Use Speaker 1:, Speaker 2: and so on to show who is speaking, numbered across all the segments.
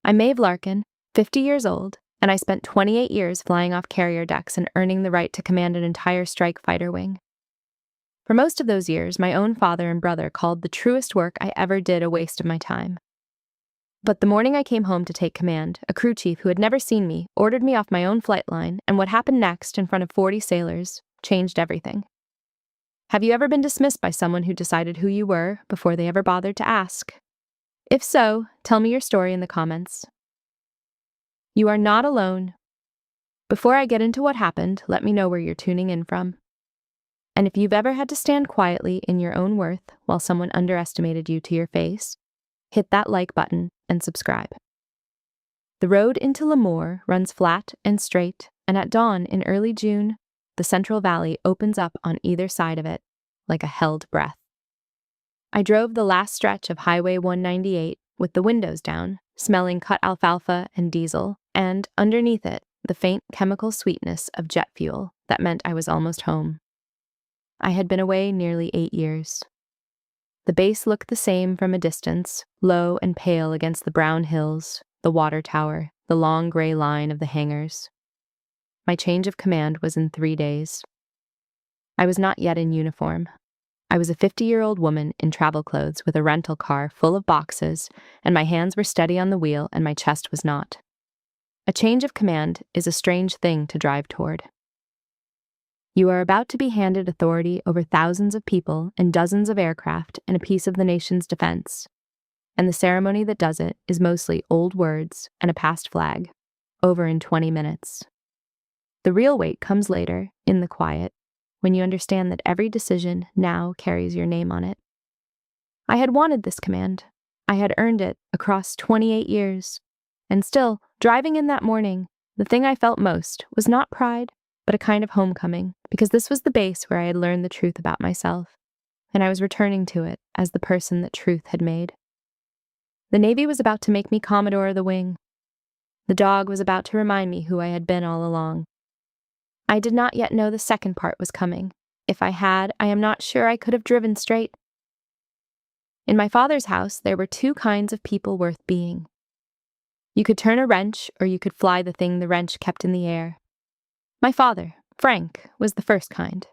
Speaker 1: I'm Maeve Larkin, 50 years old, and I spent 28 years flying off carrier decks and earning the right to command an entire strike fighter wing. For most of those years, my own father and brother called the truest work I ever did a waste of my time. But the morning I came home to take command, a crew chief who had never seen me ordered me off my own flight line, and what happened next in front of 40 sailors changed everything. Have you ever been dismissed by someone who decided who you were before they ever bothered to ask? If so, tell me your story in the comments. You are not alone. Before I get into what happened, let me know where you're tuning in from. And if you've ever had to stand quietly in your own worth while someone underestimated you to your face, hit that like button and subscribe. The road into Lemoore runs flat and straight, and at dawn in early June, the Central Valley opens up on either side of it like a held breath. I drove the last stretch of Highway 198 with the windows down, smelling cut alfalfa and diesel, and underneath it, the faint chemical sweetness of jet fuel that meant I was almost home. I had been away nearly 8 years. The base looked the same from a distance, low and pale against the brown hills, the water tower, the long gray line of the hangars. My change of command was in 3 days. I was not yet in uniform. I was a 50-year-old woman in travel clothes with a rental car full of boxes, and my hands were steady on the wheel and my chest was not. A change of command is a strange thing to drive toward. You are about to be handed authority over thousands of people and dozens of aircraft and a piece of the nation's defense. And the ceremony that does it is mostly old words and a past flag, over in 20 minutes. The real weight comes later, in the quiet, when you understand that every decision now carries your name on it. I had wanted this command. I had earned it across 28 years. And still, driving in that morning, the thing I felt most was not pride, but a kind of homecoming, because this was the base where I had learned the truth about myself, and I was returning to it as the person that truth had made. The Navy was about to make me Commodore of the wing. The dog was about to remind me who I had been all along. I did not yet know the second part was coming. If I had, I am not sure I could have driven straight. In my father's house, there were 2 kinds of people worth being. You could turn a wrench, or you could fly the thing the wrench kept in the air. My father, Frank, was the first kind.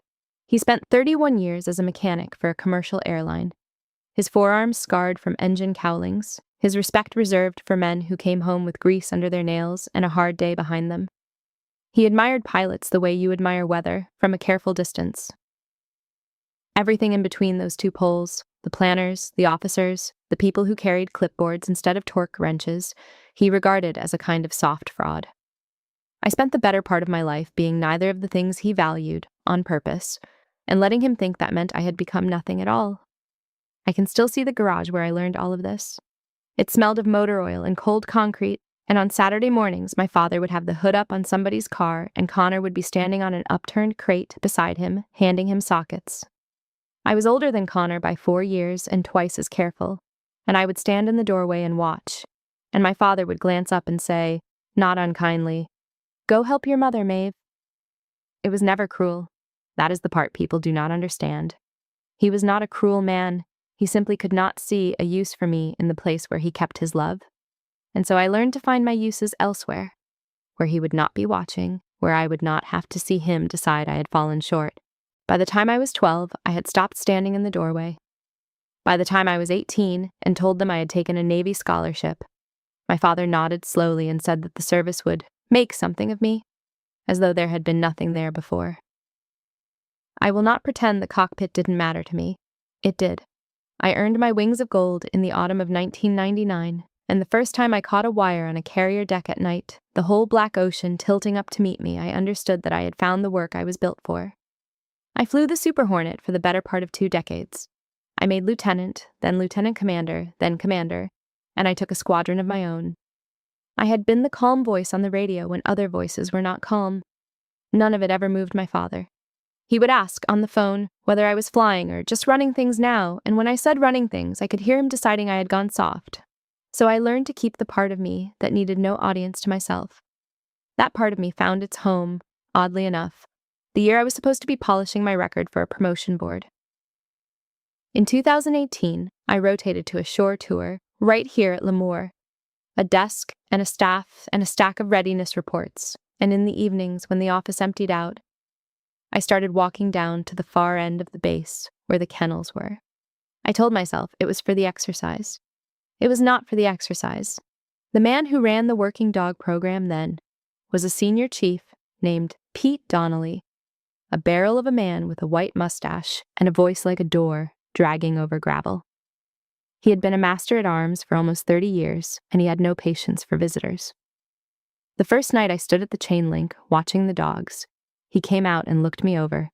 Speaker 1: He spent 31 years as a mechanic for a commercial airline, his forearms scarred from engine cowlings, his respect reserved for men who came home with grease under their nails and a hard day behind them. He admired pilots the way you admire weather, from a careful distance. Everything in between those 2 poles, the planners, the officers, the people who carried clipboards instead of torque wrenches, he regarded as a kind of soft fraud. I spent the better part of my life being neither of the things he valued, on purpose, and letting him think that meant I had become nothing at all. I can still see the garage where I learned all of this. It smelled of motor oil and cold concrete, and on Saturday mornings my father would have the hood up on somebody's car and Connor would be standing on an upturned crate beside him, handing him sockets. I was older than Connor by 4 years and twice as careful, and I would stand in the doorway and watch, and my father would glance up and say, not unkindly, "Go help your mother, Maeve." It was never cruel. That is the part people do not understand. He was not a cruel man. He simply could not see a use for me in the place where he kept his love. And so I learned to find my uses elsewhere, where he would not be watching, where I would not have to see him decide I had fallen short. By the time I was 12, I had stopped standing in the doorway. By the time I was 18 and told them I had taken a Navy scholarship, my father nodded slowly and said that the service would make something of me, as though there had been nothing there before. I will not pretend the cockpit didn't matter to me. It did. I earned my wings of gold in the autumn of 1999, and the first time I caught a wire on a carrier deck at night, the whole black ocean tilting up to meet me, I understood that I had found the work I was built for. I flew the Super Hornet for the better part of 2 decades. I made lieutenant, then lieutenant commander, then commander, and I took a squadron of my own. I had been the calm voice on the radio when other voices were not calm. None of it ever moved my father. He would ask, on the phone, whether I was flying or just running things now, and when I said running things, I could hear him deciding I had gone soft. So I learned to keep the part of me that needed no audience to myself. That part of me found its home, oddly enough, the year I was supposed to be polishing my record for a promotion board. In 2018, I rotated to a shore tour, right here at Lemoore. a desk and a staff and a stack of readiness reports, and in the evenings when the office emptied out, I started walking down to the far end of the base where the kennels were. I told myself it was for the exercise. It was not for the exercise. The man who ran the working dog program then was a senior chief named Pete Donnelly, a barrel of a man with a white mustache and a voice like a door dragging over gravel. He had been a master at arms for almost 30 years, and he had no patience for visitors. The first night I stood at the chain link watching the dogs, he came out and looked me over,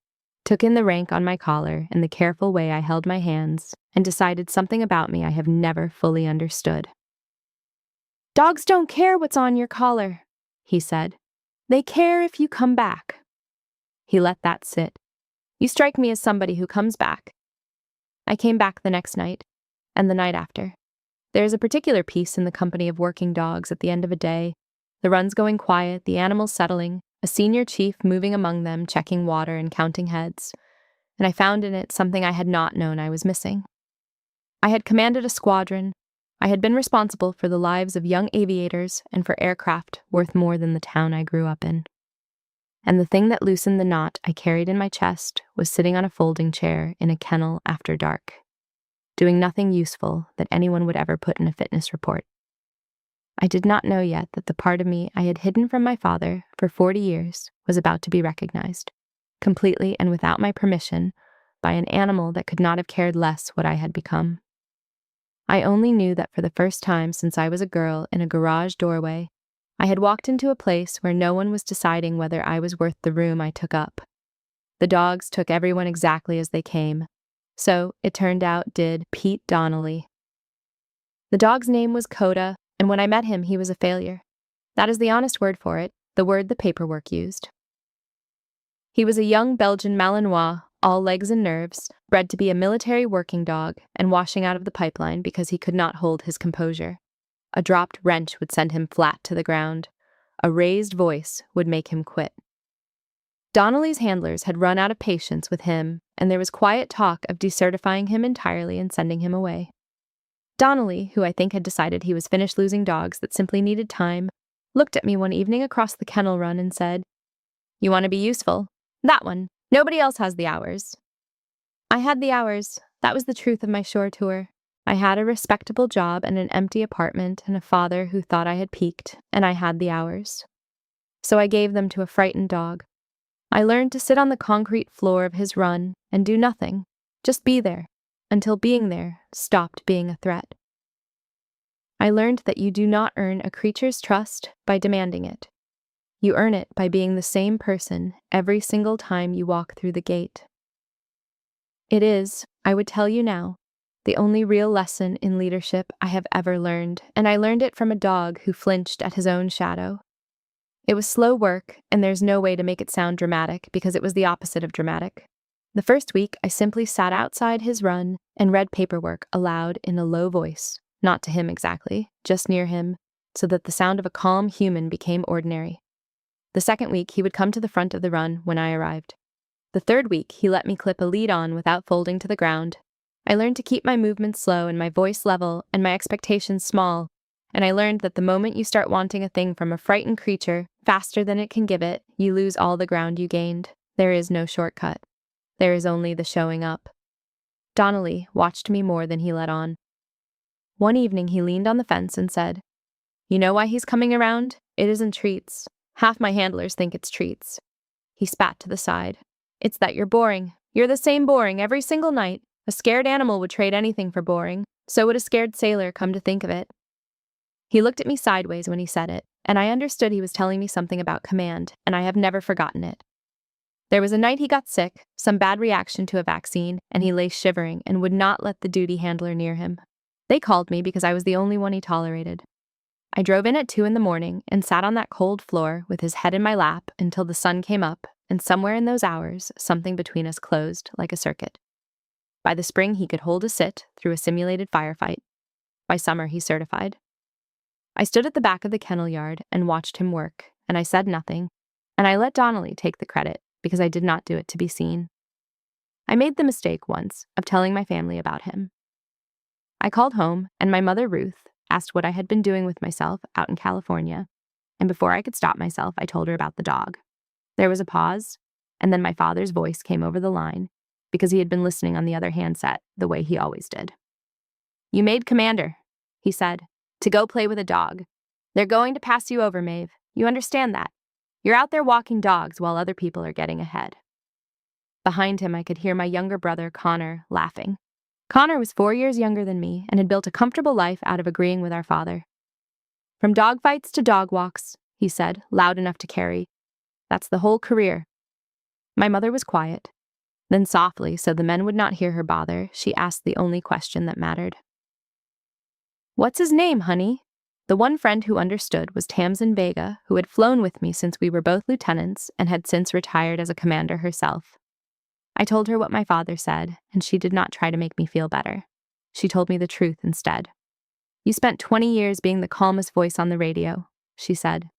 Speaker 1: took in the rank on my collar and the careful way I held my hands, and decided something about me I have never fully understood. "Dogs don't care what's on your collar," he said. "They care if you come back." He let that sit. "You strike me as somebody who comes back." I came back the next night, and the night after. There is a particular peace in the company of working dogs at the end of a day, the runs going quiet, the animals settling, a senior chief moving among them, checking water and counting heads, and I found in it something I had not known I was missing. I had commanded a squadron. I had been responsible for the lives of young aviators and for aircraft worth more than the town I grew up in. And the thing that loosened the knot I carried in my chest was sitting on a folding chair in a kennel after dark, doing nothing useful that anyone would ever put in a fitness report. I did not know yet that the part of me I had hidden from my father for 40 years was about to be recognized, completely and without my permission, by an animal that could not have cared less what I had become. I only knew that for the first time since I was a girl in a garage doorway, I had walked into a place where no one was deciding whether I was worth the room I took up. The dogs took everyone exactly as they came. So, it turned out, did Pete Donnelly. The dog's name was Coda, and when I met him, he was a failure. That is the honest word for it, the word the paperwork used. He was a young Belgian Malinois, all legs and nerves, bred to be a military working dog and washing out of the pipeline because he could not hold his composure. A dropped wrench would send him flat to the ground. A raised voice would make him quit. Donnelly's handlers had run out of patience with him, and there was quiet talk of decertifying him entirely and sending him away. Donnelly, who I think had decided he was finished losing dogs that simply needed time, looked at me one evening across the kennel run and said, "You want to be useful? That one. Nobody else has the hours." I had the hours. That was the truth of my shore tour. I had a respectable job and an empty apartment and a father who thought I had peaked, and I had the hours. So I gave them to a frightened dog. I learned to sit on the concrete floor of his run and do nothing, just be there, until being there stopped being a threat. I learned that you do not earn a creature's trust by demanding it. You earn it by being the same person every single time you walk through the gate. It is, I would tell you now, the only real lesson in leadership I have ever learned, and I learned it from a dog who flinched at his own shadow. It was slow work, and there's no way to make it sound dramatic because it was the opposite of dramatic. The first week, I simply sat outside his run and read paperwork aloud in a low voice, not to him exactly, just near him, so that the sound of a calm human became ordinary. The second week, he would come to the front of the run when I arrived. The third week, he let me clip a lead on without folding to the ground. I learned to keep my movements slow and my voice level and my expectations small, and I learned that the moment you start wanting a thing from a frightened creature faster than it can give it, you lose all the ground you gained. There is no shortcut. There is only the showing up. Donnelly watched me more than he let on. One evening he leaned on the fence and said, "You know why he's coming around? It isn't treats. Half my handlers think it's treats." He spat to the side. "It's that you're boring. You're the same boring every single night. A scared animal would trade anything for boring. So would a scared sailor, come to think of it." He looked at me sideways when he said it, and I understood he was telling me something about command, and I have never forgotten it. There was a night he got sick, some bad reaction to a vaccine, and he lay shivering and would not let the duty handler near him. They called me because I was the only one he tolerated. I drove in at 2 a.m. and sat on that cold floor with his head in my lap until the sun came up, and somewhere in those hours, something between us closed like a circuit. By the spring, he could hold a sit through a simulated firefight. By summer, he certified. I stood at the back of the kennel yard and watched him work, and I said nothing, and I let Donnelly take the credit because I did not do it to be seen. I made the mistake once of telling my family about him. I called home, and my mother, Ruth, asked what I had been doing with myself out in California, and before I could stop myself, I told her about the dog. There was a pause, and then my father's voice came over the line, because he had been listening on the other handset the way he always did. "You made commander," he said, "to go play with a dog. They're going to pass you over, Maeve. You understand that? You're out there walking dogs while other people are getting ahead." Behind him, I could hear my younger brother, Connor, laughing. Connor was 4 years younger than me and had built a comfortable life out of agreeing with our father. "From dogfights to dog walks," he said, loud enough to carry. "That's the whole career." My mother was quiet. Then softly, so the men would not hear her bother, she asked the only question that mattered. "What's his name, honey?" The one friend who understood was Tamsin Vega, who had flown with me since we were both lieutenants and had since retired as a commander herself. I told her what my father said, and she did not try to make me feel better. She told me the truth instead. "You spent 20 years being the calmest voice on the radio," she said.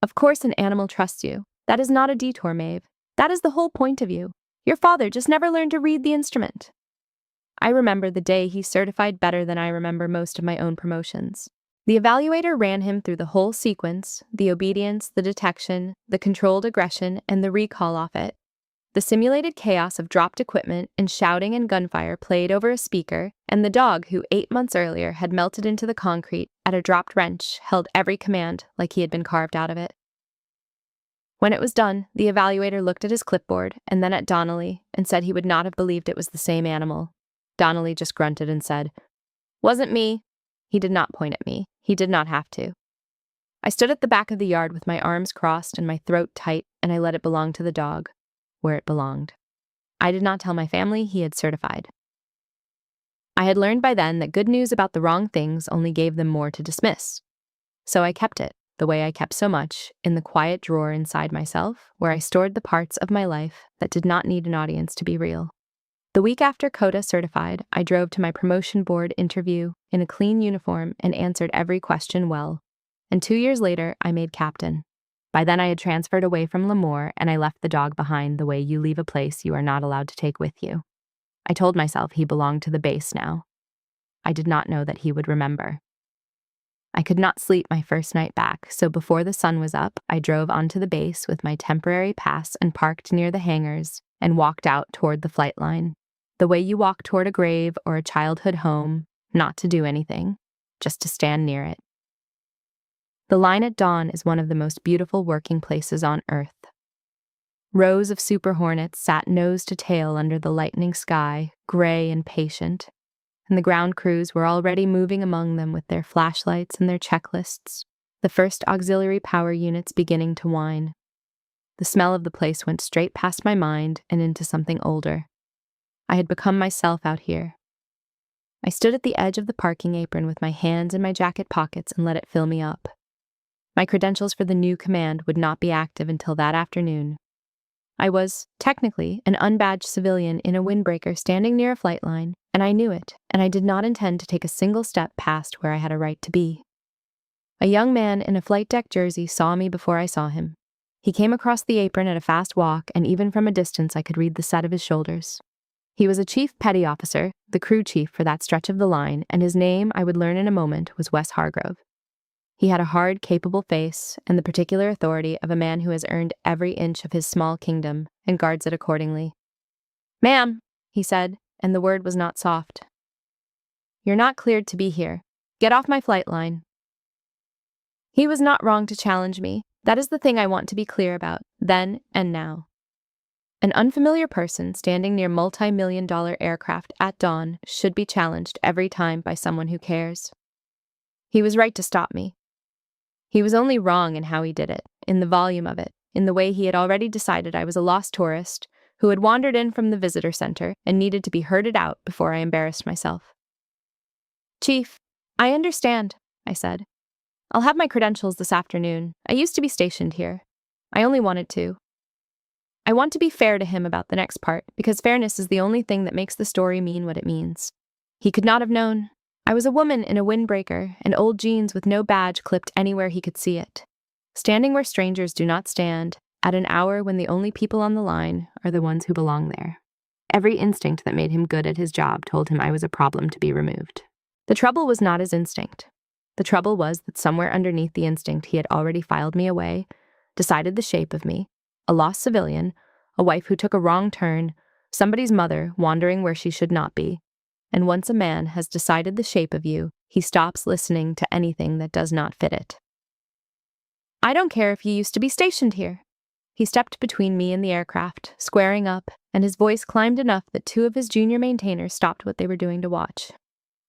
Speaker 1: "Of course an animal trusts you. That is not a detour, Maeve. That is the whole point of you. Your father just never learned to read the instrument." I remember the day he certified better than I remember most of my own promotions. The evaluator ran him through the whole sequence, the obedience, the detection, the controlled aggression, and the recall off it. The simulated chaos of dropped equipment and shouting and gunfire played over a speaker, and the dog who 8 months earlier had melted into the concrete at a dropped wrench held every command like he had been carved out of it. When it was done, the evaluator looked at his clipboard and then at Donnelly and said he would not have believed it was the same animal. Donnelly just grunted and said, "Wasn't me." He did not point at me. He did not have to. I stood at the back of the yard with my arms crossed and my throat tight, and I let it belong to the dog, where it belonged. I did not tell my family he had certified. I had learned by then that good news about the wrong things only gave them more to dismiss. So I kept it, the way I kept so much, in the quiet drawer inside myself, where I stored the parts of my life that did not need an audience to be real. The week after CODA certified, I drove to my promotion board interview in a clean uniform and answered every question well. And 2 years later, I made captain. By then I had transferred away from Lemoore, and I left the dog behind the way you leave a place you are not allowed to take with you. I told myself he belonged to the base now. I did not know that he would remember. I could not sleep my first night back, so before the sun was up, I drove onto the base with my temporary pass and parked near the hangars and walked out toward the flight line. The way you walk toward a grave or a childhood home, not to do anything, just to stand near it. The line at dawn is one of the most beautiful working places on Earth. Rows of Super Hornets sat nose to tail under the lightning sky, gray and patient, and the ground crews were already moving among them with their flashlights and their checklists, the first auxiliary power units beginning to whine. The smell of the place went straight past my mind and into something older. I had become myself out here. I stood at the edge of the parking apron with my hands in my jacket pockets and let it fill me up. My credentials for the new command would not be active until that afternoon. I was, technically, an unbadged civilian in a windbreaker standing near a flight line, and I knew it, and I did not intend to take a single step past where I had a right to be. A young man in a flight deck jersey saw me before I saw him. He came across the apron at a fast walk, and even from a distance I could read the set of his shoulders. He was a chief petty officer, the crew chief for that stretch of the line, and his name, I would learn in a moment, was Wes Hargrove. He had a hard, capable face and the particular authority of a man who has earned every inch of his small kingdom and guards it accordingly. "Ma'am," he said, and the word was not soft. "You're not cleared to be here. Get off my flight line." He was not wrong to challenge me. That is the thing I want to be clear about, then and now. An unfamiliar person standing near multi-million-dollar aircraft at dawn should be challenged every time by someone who cares. He was right to stop me. He was only wrong in how he did it, in the volume of it, in the way he had already decided I was a lost tourist who had wandered in from the visitor center and needed to be herded out before I embarrassed myself. "Chief, I understand," I said. "I'll have my credentials this afternoon. I used to be stationed here. I only wanted to. I want to be fair to him about the next part, because fairness is the only thing that makes the story mean what it means. He could not have known. I was a woman in a windbreaker and old jeans with no badge clipped anywhere he could see it. Standing where strangers do not stand, at an hour when the only people on the line are the ones who belong there. Every instinct that made him good at his job told him I was a problem to be removed. The trouble was not his instinct. The trouble was that somewhere underneath the instinct he had already filed me away, decided the shape of me, a lost civilian, a wife who took a wrong turn, somebody's mother wandering where she should not be. And once a man has decided the shape of you, he stops listening to anything that does not fit it. I don't care if you used to be stationed here. He stepped between me and the aircraft, squaring up, and his voice climbed enough that two of his junior maintainers stopped what they were doing to watch.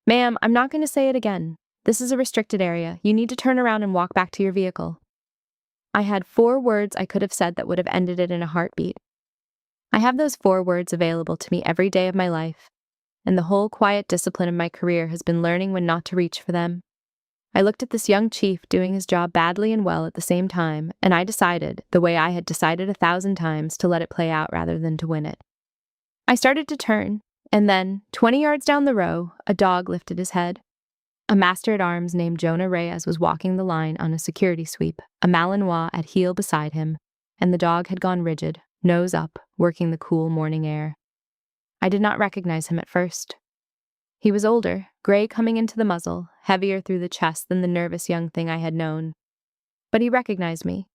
Speaker 1: Ma'am, I'm not going to say it again. This is a restricted area. You need to turn around and walk back to your vehicle. I had 4 words I could have said that would have ended it in a heartbeat. I have those 4 words available to me every day of my life, and the whole quiet discipline of my career has been learning when not to reach for them. I looked at this young chief doing his job badly and well at the same time, and I decided, the way I had decided 1,000 times, to let it play out rather than to win it. I started to turn, and then, 20 yards down the row, a dog lifted his head. A master-at-arms named Jonah Reyes was walking the line on a security sweep, a Malinois at heel beside him, and the dog had gone rigid, nose up, working the cool morning air. I did not recognize him at first. He was older, gray coming into the muzzle, heavier through the chest than the nervous young thing I had known. But he recognized me.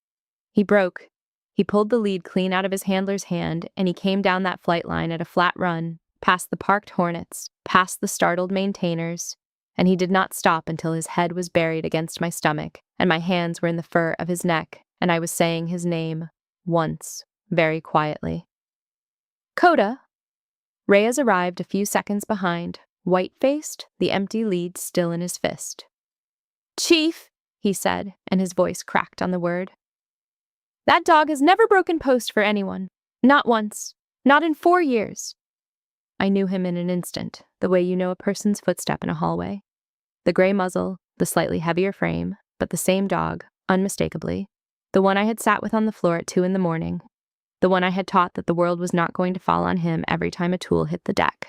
Speaker 1: He broke. He pulled the lead clean out of his handler's hand, and he came down that flight line at a flat run, past the parked Hornets, past the startled maintainers, and he did not stop until his head was buried against my stomach, and my hands were in the fur of his neck, and I was saying his name, once, very quietly. Coda! Reyes arrived a few seconds behind, white-faced, the empty lead still in his fist. Chief, he said, and his voice cracked on the word. That dog has never broken post for anyone. Not once. Not in 4 years. I knew him in an instant, the way you know a person's footstep in a hallway. The gray muzzle, the slightly heavier frame, but the same dog, unmistakably. The one I had sat with on the floor at 2 a.m. The one I had taught that the world was not going to fall on him every time a tool hit the deck.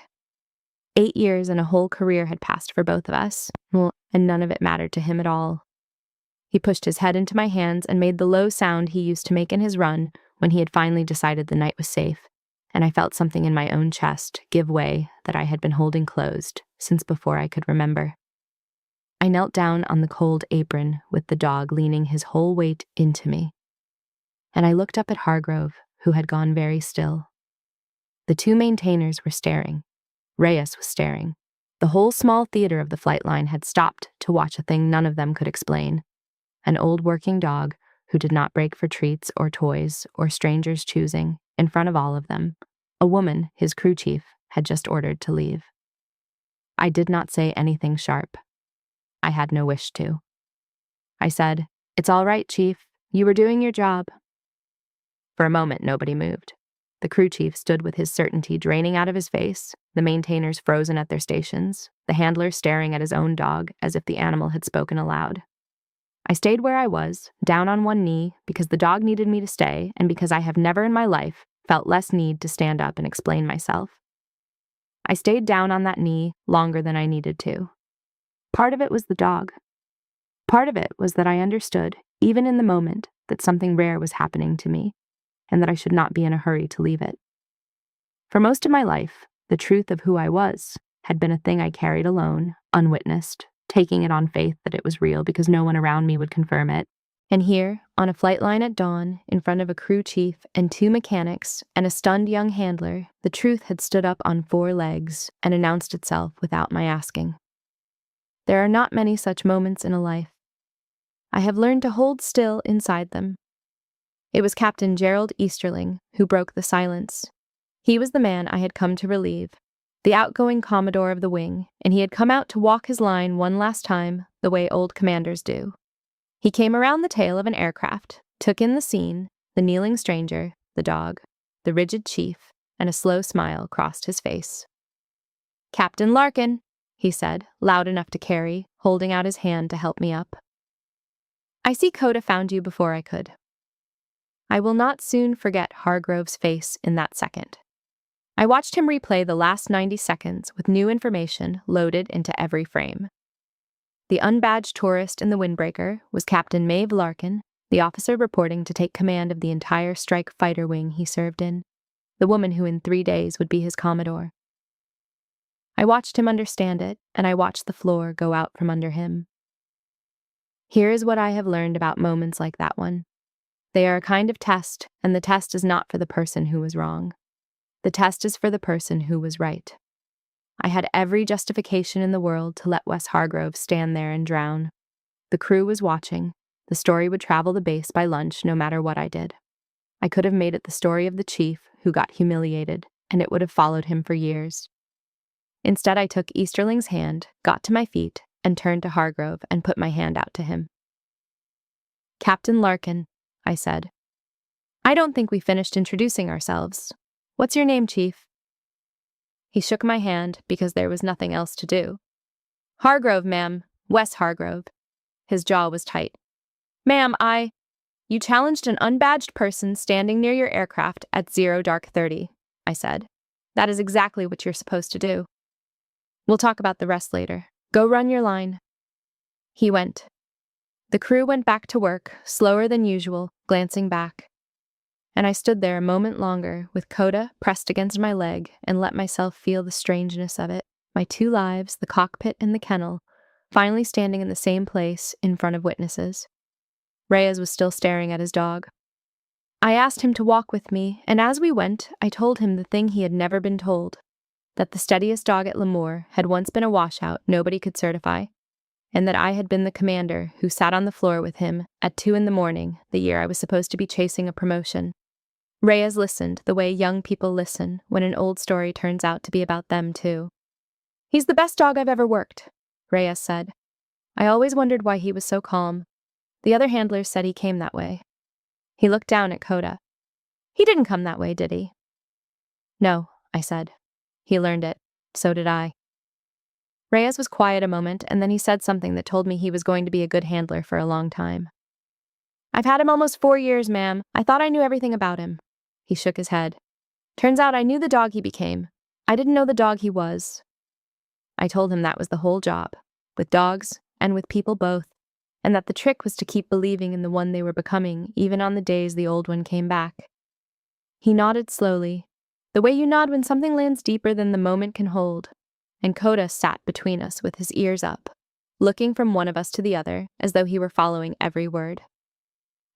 Speaker 1: 8 years and a whole career had passed for both of us, and none of it mattered to him at all. He pushed his head into my hands and made the low sound he used to make in his run when he had finally decided the night was safe, and I felt something in my own chest give way that I had been holding closed since before I could remember. I knelt down on the cold apron with the dog leaning his whole weight into me, and I looked up at Hargrove, who had gone very still. The 2 maintainers were staring. Reyes was staring. The whole small theater of the flight line had stopped to watch a thing none of them could explain. An old working dog who did not break for treats or toys or strangers' choosing in front of all of them. A woman, his crew chief, had just ordered to leave. I did not say anything sharp. I had no wish to. I said, "It's all right, Chief. You were doing your job." For a moment, nobody moved. The crew chief stood with his certainty draining out of his face, the maintainers frozen at their stations, the handler staring at his own dog as if the animal had spoken aloud. I stayed where I was, down on one knee, because the dog needed me to stay, and because I have never in my life felt less need to stand up and explain myself. I stayed down on that knee longer than I needed to. Part of it was the dog. Part of it was that I understood, even in the moment, that something rare was happening to me, and that I should not be in a hurry to leave it. For most of my life, the truth of who I was had been a thing I carried alone, unwitnessed, taking it on faith that it was real because no one around me would confirm it. And here, on a flight line at dawn, in front of a crew chief and 2 mechanics and a stunned young handler, the truth had stood up on 4 legs and announced itself without my asking. There are not many such moments in a life. I have learned to hold still inside them. It was Captain Gerald Easterling who broke the silence. He was the man I had come to relieve, the outgoing commodore of the wing, and he had come out to walk his line one last time, the way old commanders do. He came around the tail of an aircraft, took in the scene, the kneeling stranger, the dog, the rigid chief, and a slow smile crossed his face. "Captain Larkin," he said, loud enough to carry, holding out his hand to help me up. "I see Coda found you before I could." I will not soon forget Hargrove's face in that second. I watched him replay the last 90 seconds with new information loaded into every frame. The unbadged tourist in the windbreaker was Captain Maeve Larkin, the officer reporting to take command of the entire strike fighter wing he served in, the woman who in 3 days would be his commodore. I watched him understand it, and I watched the floor go out from under him. Here is what I have learned about moments like that one. They are a kind of test, and the test is not for the person who was wrong. The test is for the person who was right. I had every justification in the world to let Wes Hargrove stand there and drown. The crew was watching. The story would travel the base by lunch no matter what I did. I could have made it the story of the chief who got humiliated, and it would have followed him for years. Instead, I took Easterling's hand, got to my feet, and turned to Hargrove and put my hand out to him. "Captain Larkin," I said. "I don't think we finished introducing ourselves. What's your name, Chief?" He shook my hand because there was nothing else to do. "Hargrove, ma'am. Wes Hargrove." His jaw was tight. "Ma'am, You challenged an unbadged person standing near your aircraft at 0:30, I said. "That is exactly what you're supposed to do. We'll talk about the rest later. Go run your line." He went. The crew went back to work, slower than usual, glancing back. And I stood there a moment longer with Coda pressed against my leg and let myself feel the strangeness of it, my 2 lives, the cockpit and the kennel, finally standing in the same place in front of witnesses. Reyes was still staring at his dog. I asked him to walk with me, and as we went, I told him the thing he had never been told, that the steadiest dog at Lemoore had once been a washout nobody could certify, and that I had been the commander who sat on the floor with him at 2 a.m, the year I was supposed to be chasing a promotion. Reyes listened the way young people listen when an old story turns out to be about them too. "He's the best dog I've ever worked," Reyes said. I always wondered why he was so calm. The other handlers said he came that way. He looked down at Coda. "He didn't come that way, did he?" "No," I said. "He learned it. So did I." Reyes was quiet a moment, and then he said something that told me he was going to be a good handler for a long time. "I've had him almost 4 years, ma'am. I thought I knew everything about him." He shook his head. "Turns out I knew the dog he became. I didn't know the dog he was." I told him that was the whole job, with dogs and with people both, and that the trick was to keep believing in the one they were becoming, even on the days the old one came back. He nodded slowly, the way you nod when something lands deeper than the moment can hold, and Coda sat between us with his ears up, looking from one of us to the other as though he were following every word.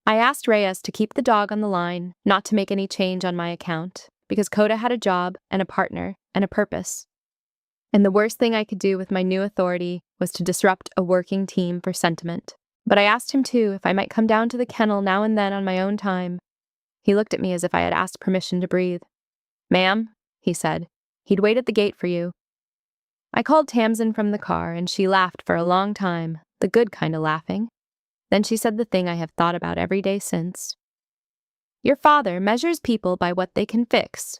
Speaker 1: I asked Reyes to keep the dog on the line, not to make any change on my account, because Coda had a job and a partner and a purpose. And the worst thing I could do with my new authority was to disrupt a working team for sentiment. But I asked him too if I might come down to the kennel now and then on my own time. He looked at me as if I had asked permission to breathe. "Ma'am," he said, "he'd wait at the gate for you." I called Tamsin from the car, and she laughed for a long time, the good kind of laughing. Then she said the thing I have thought about every day since. "Your father measures people by what they can fix,"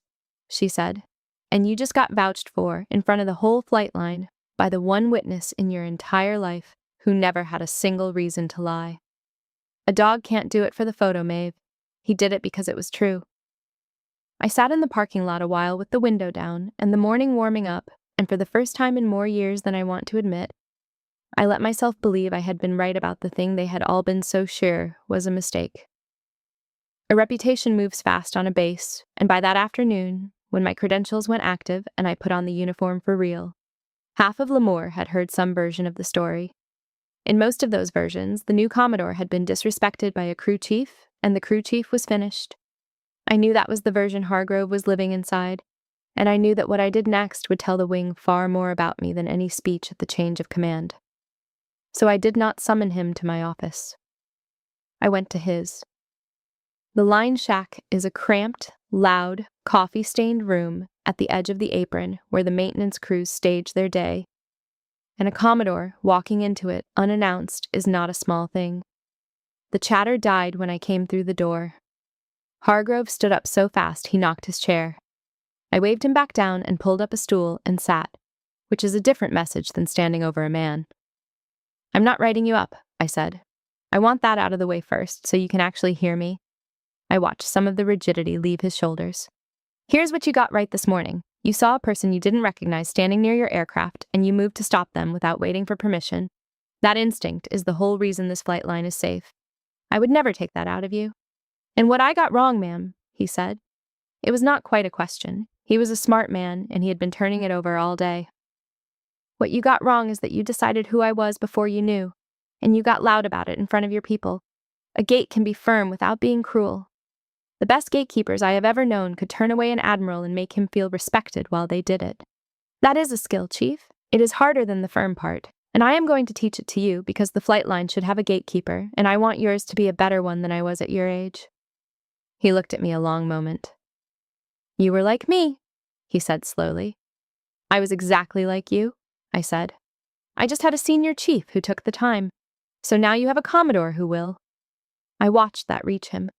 Speaker 1: she said, "and you just got vouched for in front of the whole flight line by the one witness in your entire life who never had a single reason to lie. A dog can't do it for the photo, Maeve. He did it because it was true." I sat in the parking lot a while with the window down and the morning warming up, and for the first time in more years than I want to admit, I let myself believe I had been right about the thing they had all been so sure was a mistake. A reputation moves fast on a base, and by that afternoon, when my credentials went active and I put on the uniform for real, half of Lemoore had heard some version of the story. In most of those versions, the new Commodore had been disrespected by a crew chief, and the crew chief was finished. I knew that was the version Hargrove was living inside, and I knew that what I did next would tell the wing far more about me than any speech at the change of command. So I did not summon him to my office. I went to his. The line shack is a cramped, loud, coffee-stained room at the edge of the apron where the maintenance crews stage their day, and a Commodore walking into it unannounced is not a small thing. The chatter died when I came through the door. Hargrove stood up so fast he knocked his chair. I waved him back down and pulled up a stool and sat, which is a different message than standing over a man. "I'm not writing you up," I said. "I want that out of the way first, so you can actually hear me." I watched some of the rigidity leave his shoulders. "Here's what you got right this morning. You saw a person you didn't recognize standing near your aircraft, and you moved to stop them without waiting for permission. That instinct is the whole reason this flight line is safe. I would never take that out of you." "And what I got wrong, ma'am," he said. It was not quite a question. He was a smart man, and he had been turning it over all day. "What you got wrong is that you decided who I was before you knew. and you got loud about it in front of your people. A gate can be firm without being cruel. The best gatekeepers I have ever known could turn away an admiral and make him feel respected while they did it. That is a skill, Chief. It is harder than the firm part, and I am going to teach it to you because the flight line should have a gatekeeper, and I want yours to be a better one than I was at your age." He looked at me a long moment. "You were like me," he said slowly. "I was exactly like you," I said. "I just had a senior chief who took the time. So now you have a commodore who will." I watched that reach him.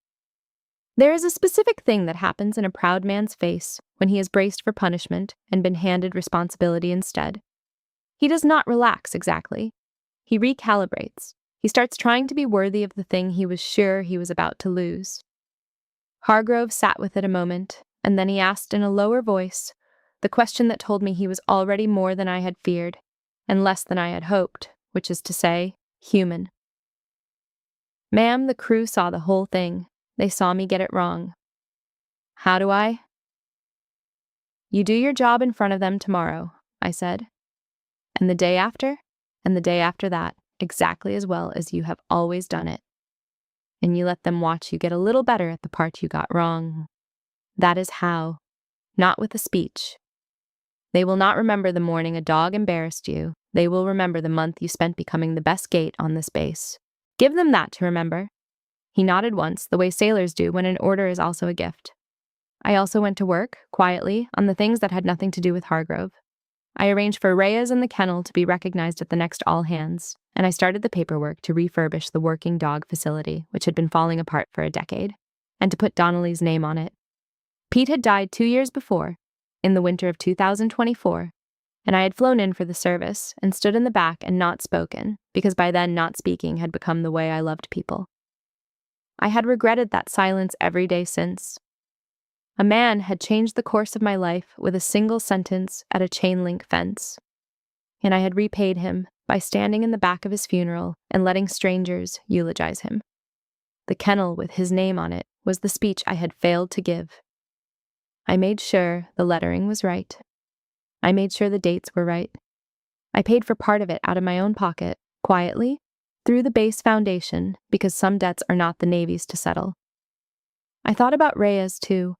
Speaker 1: There is a specific thing that happens in a proud man's face when he is braced for punishment and been handed responsibility instead. He does not relax exactly. He recalibrates. He starts trying to be worthy of the thing he was sure he was about to lose. Hargrove sat with it a moment, and then he asked in a lower voice the question that told me he was already more than I had feared, and less than I had hoped, which is to say, human. "Ma'am, the crew saw the whole thing. They saw me get it wrong." "How do I?" "You do your job in front of them tomorrow," I said. "And the day after, and the day after that, exactly as well as you have always done it. And you let them watch you get a little better at the part you got wrong. That is how, not with a speech. They will not remember the morning a dog embarrassed you. They will remember the month you spent becoming the best gate on this base. Give them that to remember." He nodded once, the way sailors do when an order is also a gift. I also went to work, quietly, on the things that had nothing to do with Hargrove. I arranged for Reyes and the kennel to be recognized at the next all-hands, and I started the paperwork to refurbish the working dog facility, which had been falling apart for a decade, and to put Donnelly's name on it. Pete had died 2 years before, in the winter of 2024, and I had flown in for the service and stood in the back and not spoken, because by then not speaking had become the way I loved people. I had regretted that silence every day since. A man had changed the course of my life with a single sentence at a chain-link fence, and I had repaid him by standing in the back of his funeral and letting strangers eulogize him. The kennel with his name on it was the speech I had failed to give. I made sure the lettering was right. I made sure the dates were right. I paid for part of it out of my own pocket, quietly, through the base foundation, because some debts are not the Navy's to settle. I thought about Reyes, too,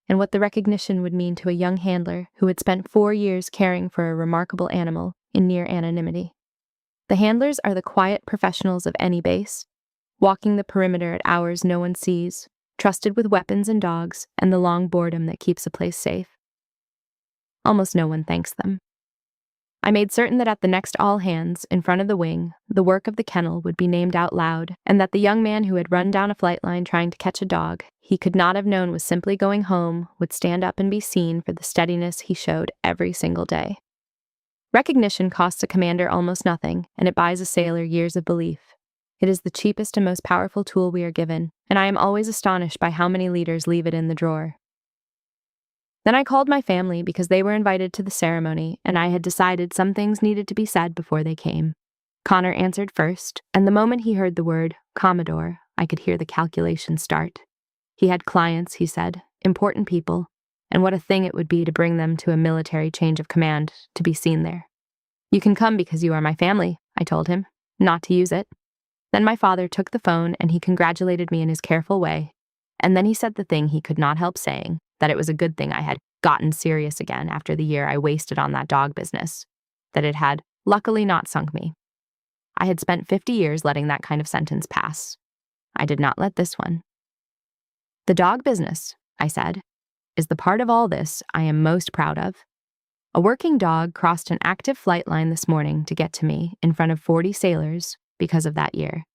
Speaker 1: and what the recognition would mean to a young handler who had spent 4 years caring for a remarkable animal in near anonymity. The handlers are the quiet professionals of any base, walking the perimeter at hours no one sees, trusted with weapons and dogs and the long boredom that keeps a place safe. Almost no one thanks them. I made certain that at the next all-hands, in front of the wing, the work of the kennel would be named out loud, and that the young man who had run down a flight line trying to catch a dog he could not have known was simply going home would stand up and be seen for the steadiness he showed every single day. Recognition costs a commander almost nothing, and it buys a sailor years of belief. It is the cheapest and most powerful tool we are given, and I am always astonished by how many leaders leave it in the drawer. Then I called my family because they were invited to the ceremony, and I had decided some things needed to be said before they came. Connor answered first, and the moment he heard the word Commodore, I could hear the calculation start. He had clients, he said, important people, and what a thing it would be to bring them to a military change of command, to be seen there. "You can come because you are my family," I told him, not to use it. Then my father took the phone and he congratulated me in his careful way, and then he said the thing he could not help saying, that it was a good thing I had gotten serious again after the year I wasted on that dog business, that it had, luckily, not sunk me. I had spent 50 years letting that kind of sentence pass. I did not let this one. "The dog business," I said, "is the part of all this I am most proud of. A working dog crossed an active flight line this morning to get to me in front of 40 sailors because of that year.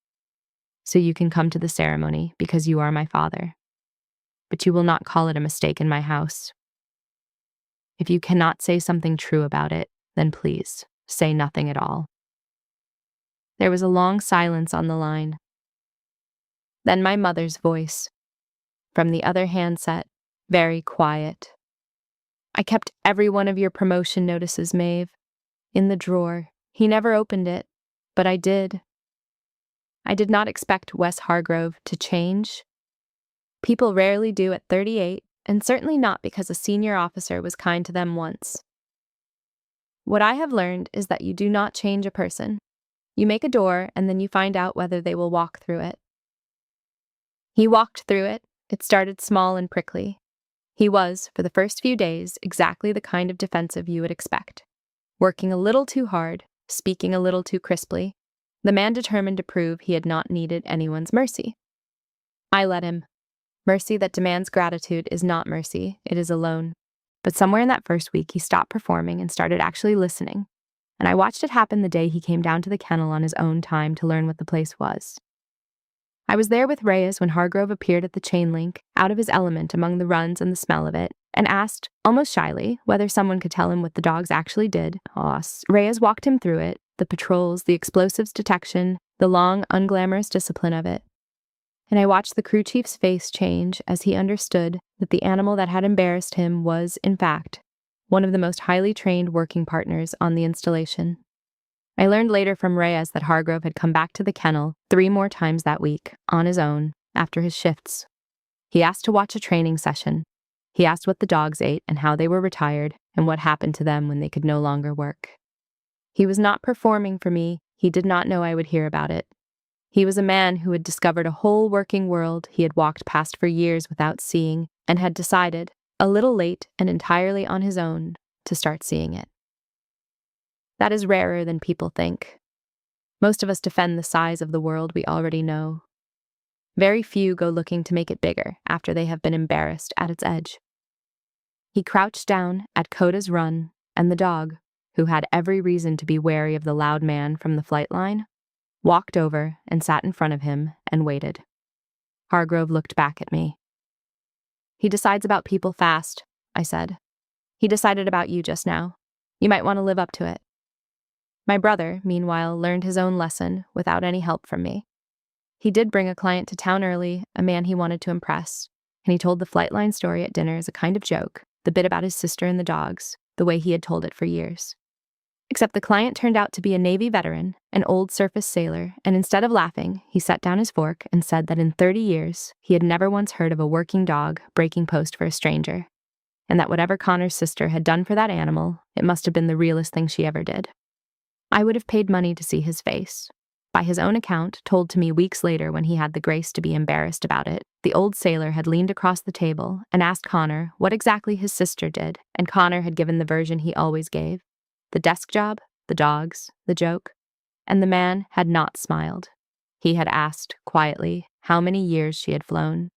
Speaker 1: So you can come to the ceremony because you are my father. But you will not call it a mistake in my house. If you cannot say something true about it, then please, say nothing at all." There was a long silence on the line. Then my mother's voice, from the other handset, very quiet. "I kept every one of your promotion notices, Maeve, in the drawer. He never opened it, but I did. I did not expect Wes Hargrove to change. People rarely do at 38, and certainly not because a senior officer was kind to them once. What I have learned is that you do not change a person. You make a door, and then you find out whether they will walk through it. He walked through it. It started small and prickly. He was, for the first few days, exactly the kind of defensive you would expect. Working a little too hard, speaking a little too crisply, the man determined to prove he had not needed anyone's mercy. I let him. Mercy that demands gratitude is not mercy, it is a loan. But somewhere in that first week, he stopped performing and started actually listening. And I watched it happen the day he came down to the kennel on his own time to learn what the place was. I was there with Reyes when Hargrove appeared at the chain link, out of his element among the runs and the smell of it, and asked, almost shyly, whether someone could tell him what the dogs actually did. Reyes walked him through it, the patrols, the explosives detection, the long, unglamorous discipline of it. And I watched the crew chief's face change as he understood that the animal that had embarrassed him was, in fact, one of the most highly trained working partners on the installation. I learned later from Reyes that Hargrove had come back to the kennel 3 more times that week, on his own, after his shifts. He asked to watch a training session. He asked what the dogs ate and how they were retired and what happened to them when they could no longer work. He was not performing for me. He did not know I would hear about it. He was a man who had discovered a whole working world he had walked past for years without seeing and had decided, a little late and entirely on his own, to start seeing it. That is rarer than people think. Most of us defend the size of the world we already know. Very few go looking to make it bigger after they have been embarrassed at its edge. He crouched down at Coda's run, and the dog, who had every reason to be wary of the loud man from the flight line, walked over and sat in front of him and waited. Hargrove looked back at me. He decides about people fast, I said. He decided about you just now. You might want to live up to it. My brother, meanwhile, learned his own lesson without any help from me. He did bring a client to town early, a man he wanted to impress, and he told the Flightline story at dinner as a kind of joke, the bit about his sister and the dogs, the way he had told it for years. Except the client turned out to be a Navy veteran, an old surface sailor, and instead of laughing, he set down his fork and said that in 30 years, he had never once heard of a working dog breaking post for a stranger, and that whatever Connor's sister had done for that animal, it must have been the realest thing she ever did. I would have paid money to see his face. By his own account, told to me weeks later when he had the grace to be embarrassed about it, the old sailor had leaned across the table and asked Connor what exactly his sister did, and Connor had given the version he always gave. The desk job, the dogs, the joke, and the man had not smiled. He had asked, quietly, how many years she had flown.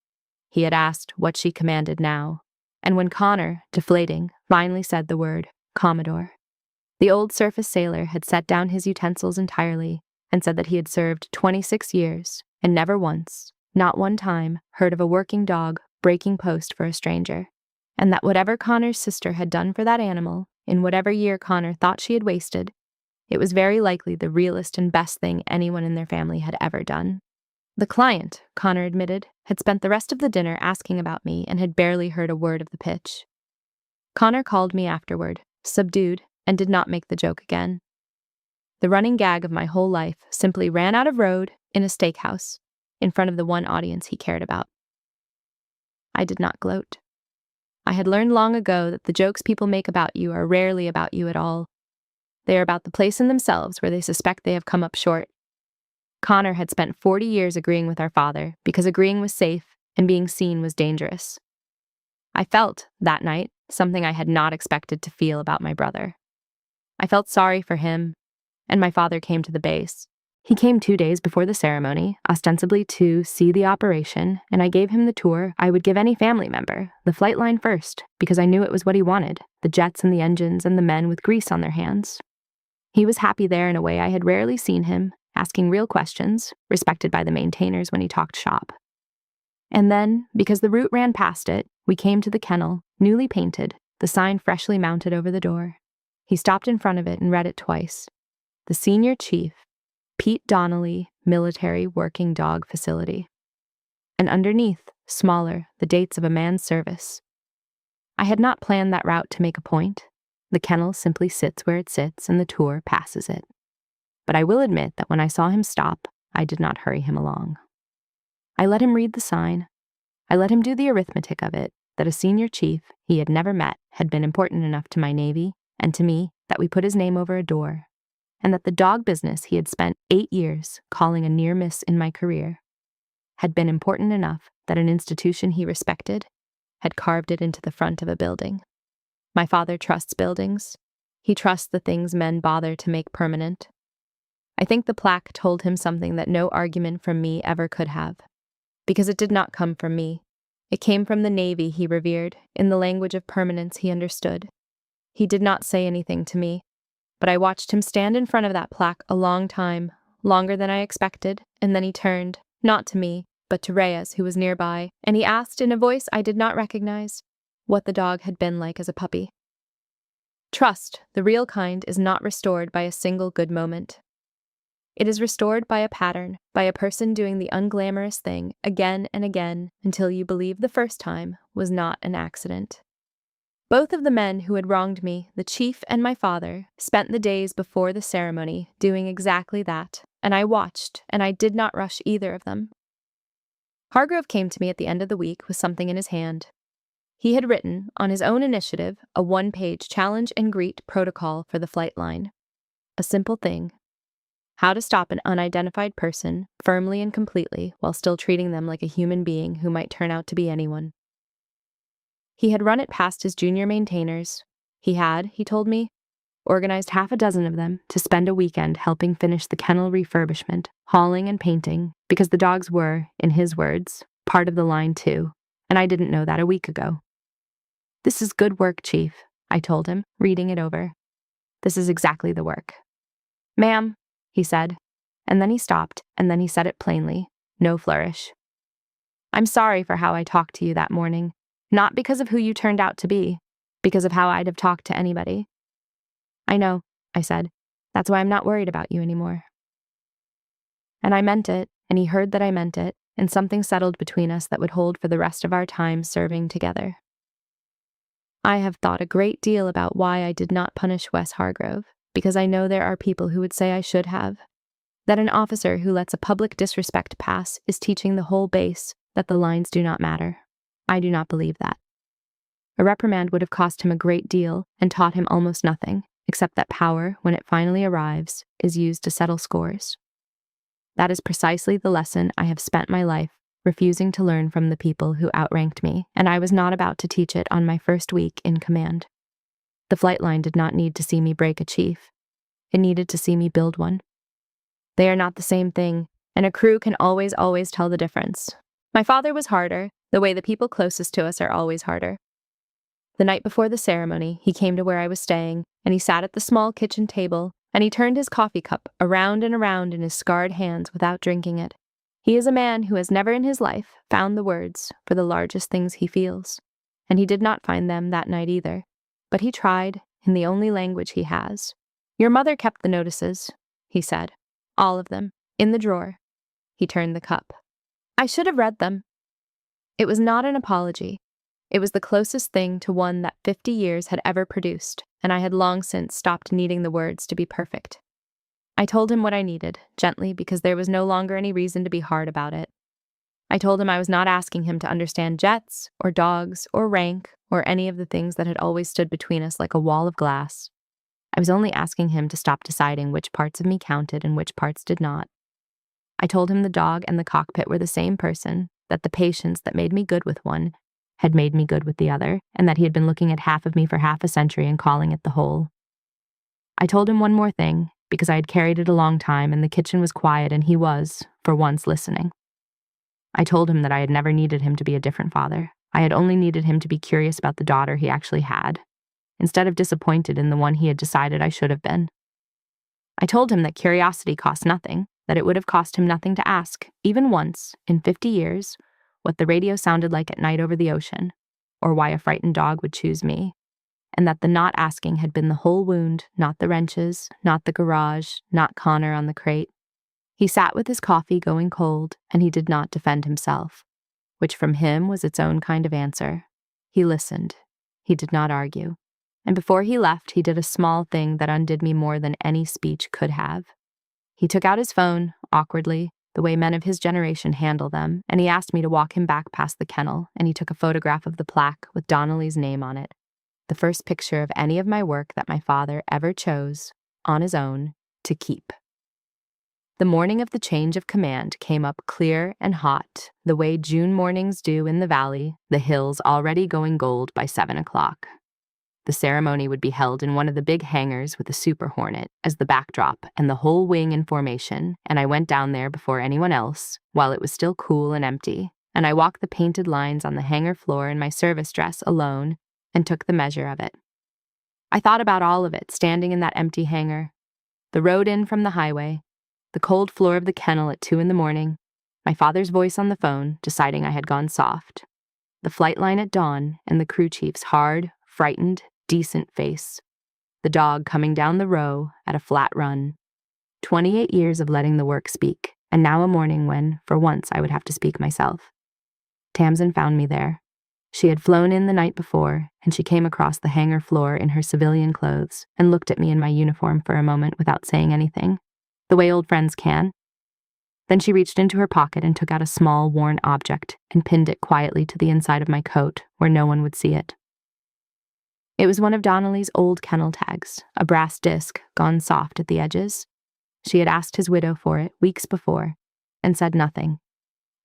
Speaker 1: He had asked what she commanded now, and when Connor, deflating, finally said the word, Commodore, the old surface sailor had set down his utensils entirely and said that he had served 26 years and never once, not one time, heard of a working dog breaking post for a stranger, and that whatever Connor's sister had done for that animal, in whatever year Connor thought she had wasted, it was very likely the realest and best thing anyone in their family had ever done. The client, Connor admitted, had spent the rest of the dinner asking about me and had barely heard a word of the pitch. Connor called me afterward, subdued, and did not make the joke again. The running gag of my whole life simply ran out of road in a steakhouse, in front of the one audience he cared about. I did not gloat. I had learned long ago that the jokes people make about you are rarely about you at all. They are about the place in themselves where they suspect they have come up short. Connor had spent 40 years agreeing with our father because agreeing was safe and being seen was dangerous. I felt, that night, something I had not expected to feel about my brother. I felt sorry for him, and my father came to the base. He came 2 days before the ceremony, ostensibly to see the operation, and I gave him the tour I would give any family member, the flight line first, because I knew it was what he wanted, the jets and the engines and the men with grease on their hands. He was happy there in a way I had rarely seen him, asking real questions, respected by the maintainers when he talked shop. And then, because the route ran past it, we came to the kennel, newly painted, the sign freshly mounted over the door. He stopped in front of it and read it twice. The Senior Chief, Pete Donnelly, Military Working Dog Facility. And underneath, smaller, the dates of a man's service. I had not planned that route to make a point. The kennel simply sits where it sits and the tour passes it. But I will admit that when I saw him stop, I did not hurry him along. I let him read the sign. I let him do the arithmetic of it, that a senior chief he had never met had been important enough to my Navy and to me that we put his name over a door. and that the dog business he had spent 8 years calling a near miss in my career had been important enough that an institution he respected had carved it into the front of a building. My father trusts buildings. He trusts the things men bother to make permanent. I think the plaque told him something that no argument from me ever could have, because it did not come from me. It came from the Navy he revered, in the language of permanence he understood. He did not say anything to me, but I watched him stand in front of that plaque a long time, longer than I expected, and then he turned, not to me, but to Reyes, who was nearby, and he asked in a voice I did not recognize what the dog had been like as a puppy. Trust, the real kind, is not restored by a single good moment. It is restored by a pattern, by a person doing the unglamorous thing again and again until you believe the first time was not an accident. Both of the men who had wronged me, the chief and my father, spent the days before the ceremony doing exactly that, and I watched, and I did not rush either of them. Hargrove came to me at the end of the week with something in his hand. He had written, on his own initiative, a 1-page challenge and greet protocol for the flight line. A simple thing. How to stop an unidentified person firmly and completely while still treating them like a human being who might turn out to be anyone. He had run it past his junior maintainers. He had, he told me, organized 6 of them to spend a weekend helping finish the kennel refurbishment, hauling and painting, because the dogs were, in his words, part of the line too, and I didn't know that a week ago. "This is good work, Chief," I told him, reading it over. "This is exactly the work." "Ma'am," he said, and then he stopped, and then he said it plainly, no flourish. "I'm sorry for how I talked to you that morning, not because of who you turned out to be, because of how I'd have talked to anybody." "I know," I said. "That's why I'm not worried about you anymore." And I meant it, and he heard that I meant it, and something settled between us that would hold for the rest of our time serving together. I have thought a great deal about why I did not punish Wes Hargrove, because I know there are people who would say I should have. That an officer who lets a public disrespect pass is teaching the whole base that the lines do not matter. I do not believe that. A reprimand would have cost him a great deal and taught him almost nothing, except that power, when it finally arrives, is used to settle scores. That is precisely the lesson I have spent my life refusing to learn from the people who outranked me, and I was not about to teach it on my first week in command. The flight line did not need to see me break a chief. It needed to see me build one. They are not the same thing, and a crew can always tell the difference. My father was harder, the way the people closest to us are always harder. The night before the ceremony, he came to where I was staying, and he sat at the small kitchen table, and he turned his coffee cup around and around in his scarred hands without drinking it. He is a man who has never in his life found the words for the largest things he feels, and he did not find them that night either. But he tried, in the only language he has. "Your mother kept the notices," he said. "All of them. In the drawer." He turned the cup. "I should have read them." It was not an apology. It was the closest thing to one that 50 years had ever produced, and I had long since stopped needing the words to be perfect. I told him what I needed, gently, because there was no longer any reason to be hard about it. I told him I was not asking him to understand jets, or dogs, or rank, or any of the things that had always stood between us like a wall of glass. I was only asking him to stop deciding which parts of me counted and which parts did not. I told him the dog and the cockpit were the same person, that the patience that made me good with one had made me good with the other, and that he had been looking at half of me for half a century and calling it the whole. I told him one more thing, because I had carried it a long time and the kitchen was quiet and he was, for once, listening. I told him that I had never needed him to be a different father. I had only needed him to be curious about the daughter he actually had, instead of disappointed in the one he had decided I should have been. I told him that curiosity cost nothing, that it would have cost him nothing to ask, even once, in 50 years, what the radio sounded like at night over the ocean, or why a frightened dog would choose me, and that the not asking had been the whole wound, not the wrenches, not the garage, not Connor on the crate. He sat with his coffee going cold, and he did not defend himself, which from him was its own kind of answer. He listened. He did not argue. And before he left, he did a small thing that undid me more than any speech could have. He took out his phone, awkwardly, the way men of his generation handle them, and he asked me to walk him back past the kennel, and he took a photograph of the plaque with Donnelly's name on it, the first picture of any of my work that my father ever chose, on his own, to keep. The morning of the change of command came up clear and hot, the way June mornings do in the valley, the hills already going gold by 7 o'clock. The ceremony would be held in one of the big hangars with a Super Hornet as the backdrop and the whole wing in formation, and I went down there before anyone else, while it was still cool and empty, and I walked the painted lines on the hangar floor in my service dress alone and took the measure of it. I thought about all of it standing in that empty hangar, the road in from the highway, the cold floor of the kennel at 2 a.m, my father's voice on the phone deciding I had gone soft, the flight line at dawn and the crew chief's hard, frightened, decent face, the dog coming down the row at a flat run. 28 years of letting the work speak, and now a morning when, for once, I would have to speak myself. Tamsin found me there. She had flown in the night before, and she came across the hangar floor in her civilian clothes and looked at me in my uniform for a moment without saying anything, the way old friends can. Then she reached into her pocket and took out a small, worn object and pinned it quietly to the inside of my coat where no one would see it. It was one of Donnelly's old kennel tags, a brass disc gone soft at the edges. She had asked his widow for it weeks before and said nothing,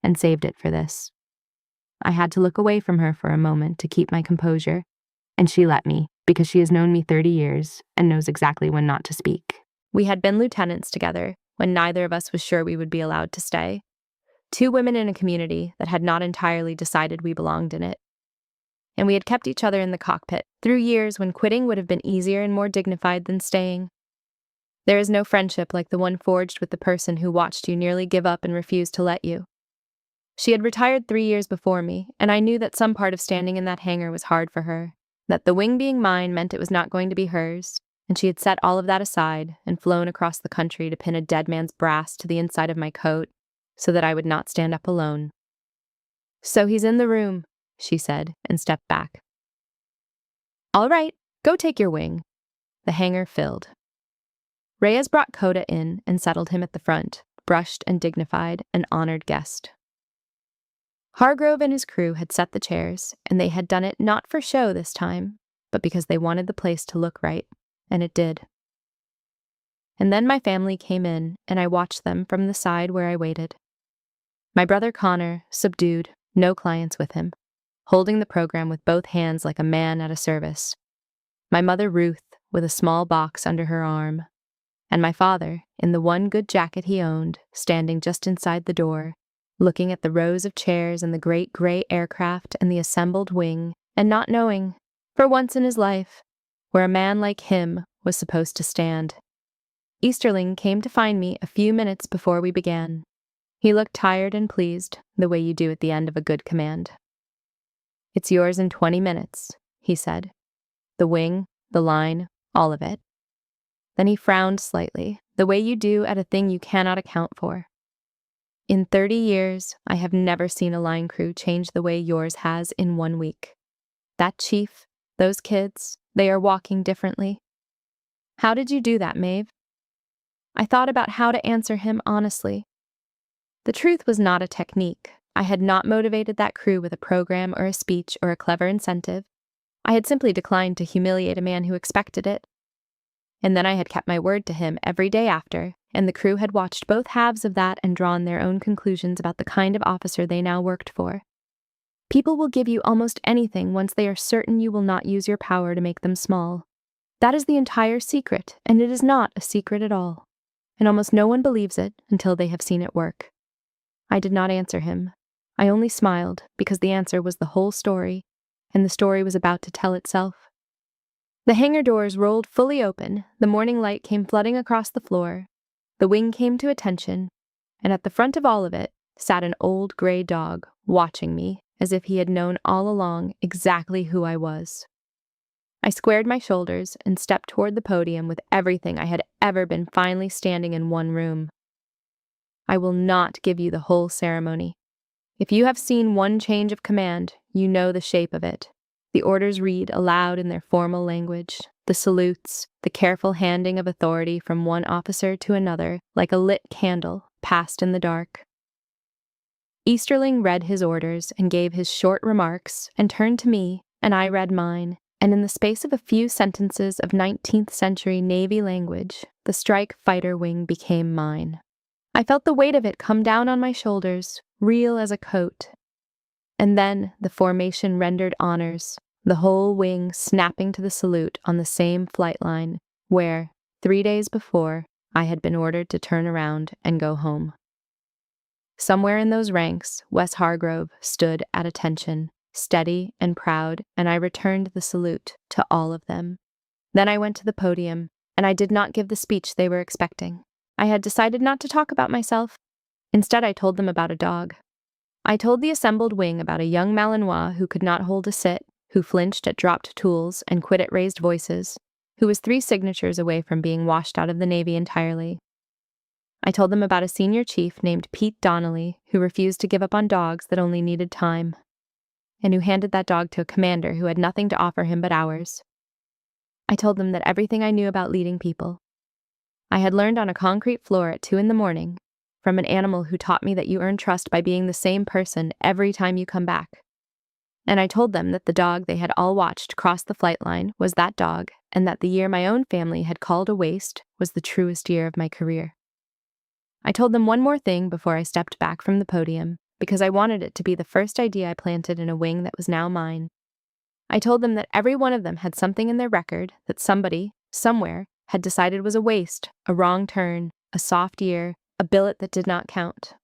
Speaker 1: and saved it for this. I had to look away from her for a moment to keep my composure, and she let me because she has known me 30 years and knows exactly when not to speak. We had been lieutenants together when neither of us was sure we would be allowed to stay. 2 women in a community that had not entirely decided we belonged in it. And we had kept each other in the cockpit through years when quitting would have been easier and more dignified than staying. There is no friendship like the one forged with the person who watched you nearly give up and refuse to let you. She had retired 3 years before me, and I knew that some part of standing in that hangar was hard for her, that the wing being mine meant it was not going to be hers, and she had set all of that aside and flown across the country to pin a dead man's brass to the inside of my coat so that I would not stand up alone. "So he's in the room," she said, and stepped back. "All right, go take your wing." The hangar filled. Reyes brought Coda in and settled him at the front, brushed and dignified, an honored guest. Hargrove and his crew had set the chairs, and they had done it not for show this time, but because they wanted the place to look right, and it did. And then my family came in, and I watched them from the side where I waited. My brother Connor, subdued, no clients with him, holding the program with both hands like a man at a service. My mother Ruth, with a small box under her arm. And my father, in the one good jacket he owned, standing just inside the door, looking at the rows of chairs and the great gray aircraft and the assembled wing, and not knowing, for once in his life, where a man like him was supposed to stand. Easterling came to find me a few minutes before we began. He looked tired and pleased, the way you do at the end of a good command. "It's yours in 20 minutes, he said. "The wing, the line, all of it." Then he frowned slightly, the way you do at a thing you cannot account for. "In 30 years, I have never seen a line crew change the way yours has in 1 week. That chief, those kids, they are walking differently. How did you do that, Maeve?" I thought about how to answer him honestly. The truth was not a technique. I had not motivated that crew with a program or a speech or a clever incentive. I had simply declined to humiliate a man who expected it. And then I had kept my word to him every day after, and the crew had watched both halves of that and drawn their own conclusions about the kind of officer they now worked for. People will give you almost anything once they are certain you will not use your power to make them small. That is the entire secret, and it is not a secret at all. And almost no one believes it until they have seen it work. I did not answer him. I only smiled, because the answer was the whole story, and the story was about to tell itself. The hangar doors rolled fully open, the morning light came flooding across the floor, the wing came to attention, and at the front of all of it sat an old gray dog, watching me, as if he had known all along exactly who I was. I squared my shoulders and stepped toward the podium with everything I had ever been finally standing in one room. I will not give you the whole ceremony. If you have seen one change of command, you know the shape of it. The orders read aloud in their formal language, the salutes, the careful handing of authority from one officer to another, like a lit candle passed in the dark. Easterling read his orders and gave his short remarks and turned to me, and I read mine, and in the space of a few sentences of 19th century Navy language, the strike fighter wing became mine. I felt the weight of it come down on my shoulders, real as a coat. And then the formation rendered honors, the whole wing snapping to the salute on the same flight line where, 3 days before, I had been ordered to turn around and go home. Somewhere in those ranks, Wes Hargrove stood at attention, steady and proud, and I returned the salute to all of them. Then I went to the podium, and I did not give the speech they were expecting. I had decided not to talk about myself. Instead, I told them about a dog. I told the assembled wing about a young Malinois who could not hold a sit, who flinched at dropped tools and quit at raised voices, who was 3 signatures away from being washed out of the Navy entirely. I told them about a senior chief named Pete Donnelly who refused to give up on dogs that only needed time, and who handed that dog to a commander who had nothing to offer him but hours. I told them that everything I knew about leading people, I had learned on a concrete floor at 2 a.m, from an animal who taught me that you earn trust by being the same person every time you come back. And I told them that the dog they had all watched cross the flight line was that dog, and that the year my own family had called a waste was the truest year of my career. I told them one more thing before I stepped back from the podium, because I wanted it to be the first idea I planted in a wing that was now mine. I told them that every one of them had something in their record that somebody, somewhere, had decided was a waste, a wrong turn, a soft year, a billet that did not count.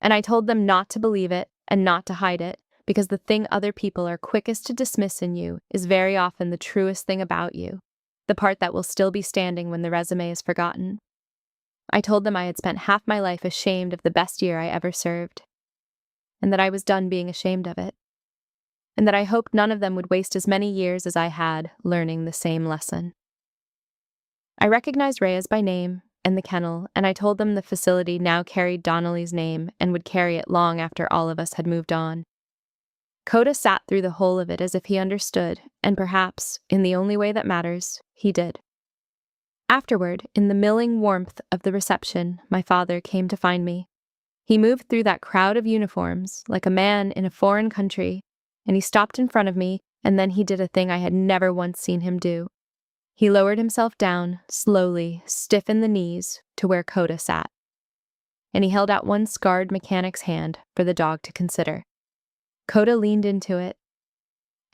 Speaker 1: And I told them not to believe it and not to hide it, because the thing other people are quickest to dismiss in you is very often the truest thing about you, the part that will still be standing when the resume is forgotten. I told them I had spent half my life ashamed of the best year I ever served, and that I was done being ashamed of it, and that I hoped none of them would waste as many years as I had learning the same lesson. I recognized Reyes by name and the kennel, and I told them the facility now carried Donnelly's name and would carry it long after all of us had moved on. Coda sat through the whole of it as if he understood, and perhaps, in the only way that matters, he did. Afterward, in the milling warmth of the reception, my father came to find me. He moved through that crowd of uniforms like a man in a foreign country, and he stopped in front of me, and then he did a thing I had never once seen him do. He lowered himself down, slowly, stiff in the knees, to where Coda sat. And he held out one scarred mechanic's hand for the dog to consider. Coda leaned into it,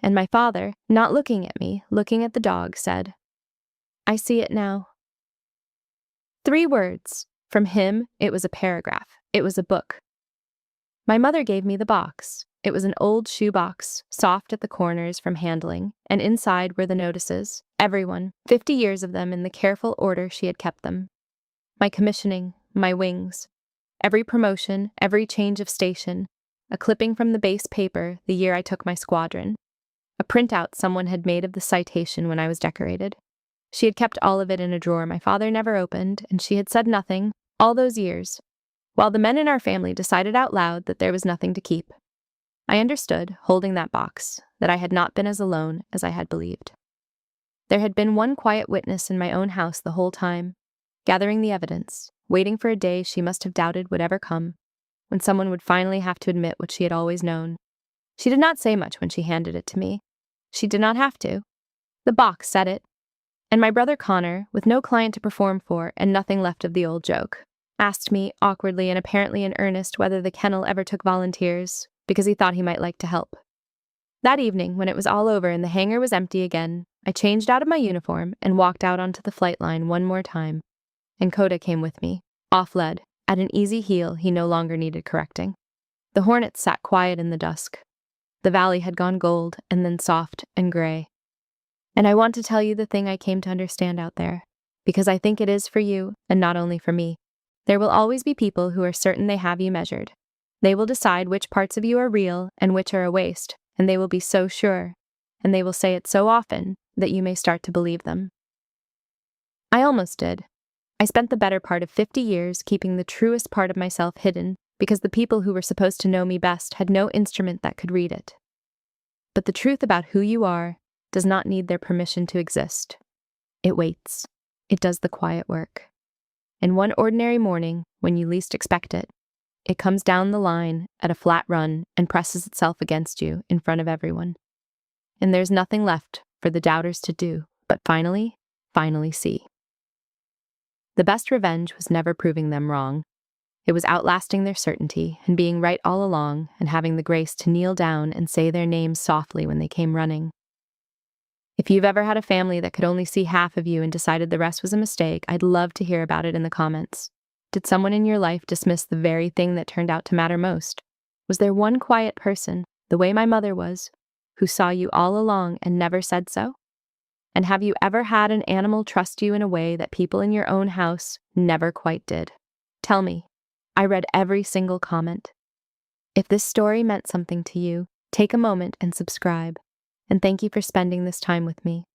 Speaker 1: and my father, not looking at me, looking at the dog, said, "I see it now." 3 words. From him, it was a paragraph. It was a book. My mother gave me the box. It was an old shoebox, soft at the corners from handling, and inside were the notices, everyone, 50 years of them in the careful order she had kept them. My commissioning, my wings, every promotion, every change of station, a clipping from the base paper the year I took my squadron, a printout someone had made of the citation when I was decorated. She had kept all of it in a drawer my father never opened, and she had said nothing, all those years, while the men in our family decided out loud that there was nothing to keep. I understood, holding that box, that I had not been as alone as I had believed. There had been one quiet witness in my own house the whole time, gathering the evidence, waiting for a day she must have doubted would ever come, when someone would finally have to admit what she had always known. She did not say much when she handed it to me. She did not have to. The box said it. And my brother Connor, with no client to perform for and nothing left of the old joke, asked me, awkwardly and apparently in earnest, whether the kennel ever took volunteers, because he thought he might like to help. That evening, when it was all over and the hangar was empty again, I changed out of my uniform and walked out onto the flight line one more time, and Coda came with me, off-lead, at an easy heel he no longer needed correcting. The hornets sat quiet in the dusk. The valley had gone gold and then soft and gray. And I want to tell you the thing I came to understand out there, because I think it is for you and not only for me. There will always be people who are certain they have you measured. They will decide which parts of you are real and which are a waste, and they will be so sure, and they will say it so often that you may start to believe them. I almost did. I spent the better part of 50 years keeping the truest part of myself hidden because the people who were supposed to know me best had no instrument that could read it. But the truth about who you are does not need their permission to exist. It waits. It does the quiet work. And one ordinary morning, when you least expect it, it comes down the line at a flat run and presses itself against you in front of everyone. And there's nothing left for the doubters to do but finally see. The best revenge was never proving them wrong. It was outlasting their certainty and being right all along and having the grace to kneel down and say their names softly when they came running. If you've ever had a family that could only see half of you and decided the rest was a mistake, I'd love to hear about it in the comments. Did someone in your life dismiss the very thing that turned out to matter most? Was there one quiet person, the way my mother was, who saw you all along and never said so? And have you ever had an animal trust you in a way that people in your own house never quite did? Tell me. I read every single comment. If this story meant something to you, take a moment and subscribe. And thank you for spending this time with me.